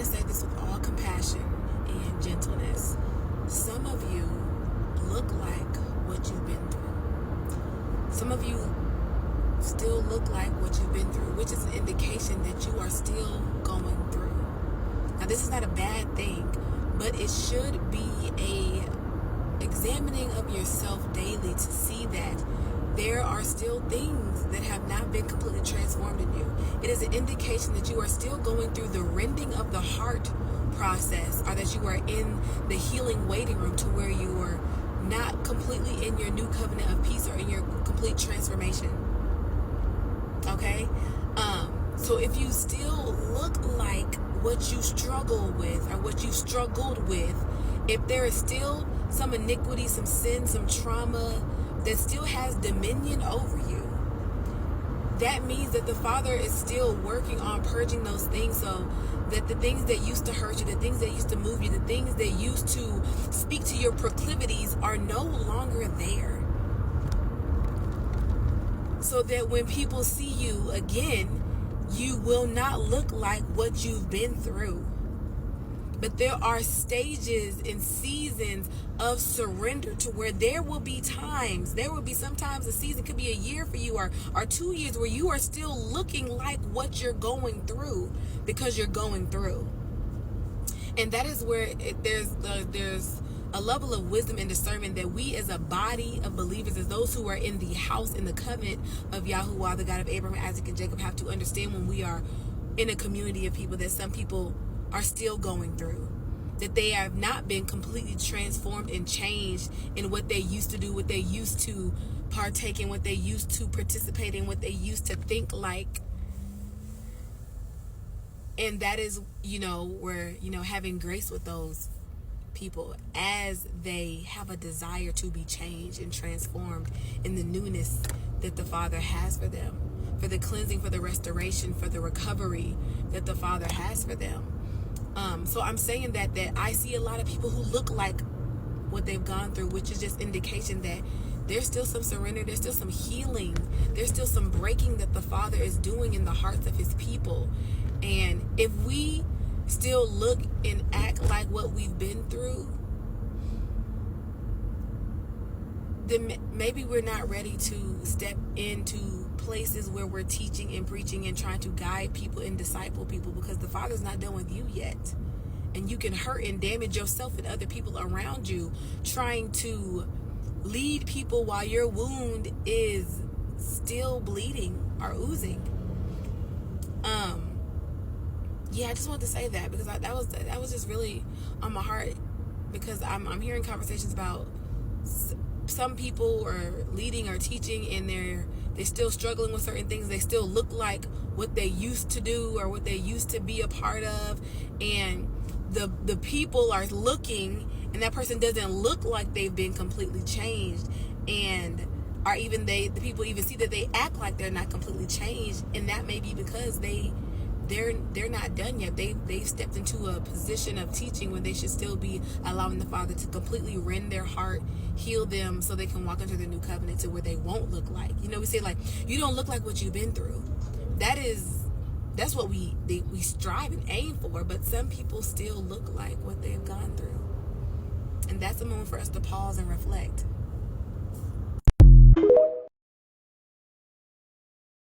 to say this with all compassion and gentleness. Some of you look like what you've been through. Some of you still look like what you've been through, which is an indication that you are still going through. Now, this is not a bad thing, but it should be a examining of yourself daily to see that there are still things that have not been completely transformed in you. It is an indication that you are still going through the rending of the heart process, or that you are in the healing waiting room to where you are not completely in your new covenant of peace or in your complete transformation. Okay? So if you still look like what you struggle with or what you struggled with, if there is still some iniquity, some sin, some trauma that still has dominion over you, that means that the Father is still working on purging those things, so that the things that used to hurt you, the things that used to move you, the things that used to speak to your proclivities are no longer there. So that when people see you again, you will not look like what you've been through. But there are stages and seasons of surrender to where there will be times, sometimes a season could be a year for you or 2 years where you are still looking like what you're going through because you're going through. And that is where there's a level of wisdom and discernment that we as a body of believers, as those who are in the house, in the covenant of Yahuwah, the God of Abraham, Isaac, and Jacob, have to understand when we are in a community of people that some people are still going through, that they have not been completely transformed and changed in what they used to do, what they used to partake in, what they used to participate in, what they used to think like. And that is, where, having grace with those people as they have a desire to be changed and transformed in the newness that the Father has for them, for the cleansing, for the restoration, for the recovery that the Father has for them. So I'm saying that I see a lot of people who look like what they've gone through, which is just indication that there's still some surrender, there's still some healing, there's still some breaking that the Father is doing in the hearts of his people. And if we still look and act like what we've been through, then maybe we're not ready to step into places where we're teaching and preaching and trying to guide people and disciple people, because the Father's not done with you yet. And you can hurt and damage yourself and other people around you trying to lead people while your wound is still bleeding or oozing. I just wanted to say that because that was just really on my heart, because I'm hearing conversations about some people are leading or teaching and they're still struggling with certain things. They still look like what they used to do or what they used to be a part of, and the people are looking, and that person doesn't look like they've been completely changed, and or even the people even see that they act like they're not completely changed, and that may be because they're not done yet. They've stepped into a position of teaching when they should still be allowing the Father to completely rend their heart, heal them, so they can walk into the new covenant to where they won't look like. We say like, you don't look like what you've been through. That's what we strive and aim for, but some people still look like what they've gone through. And that's a moment for us to pause and reflect.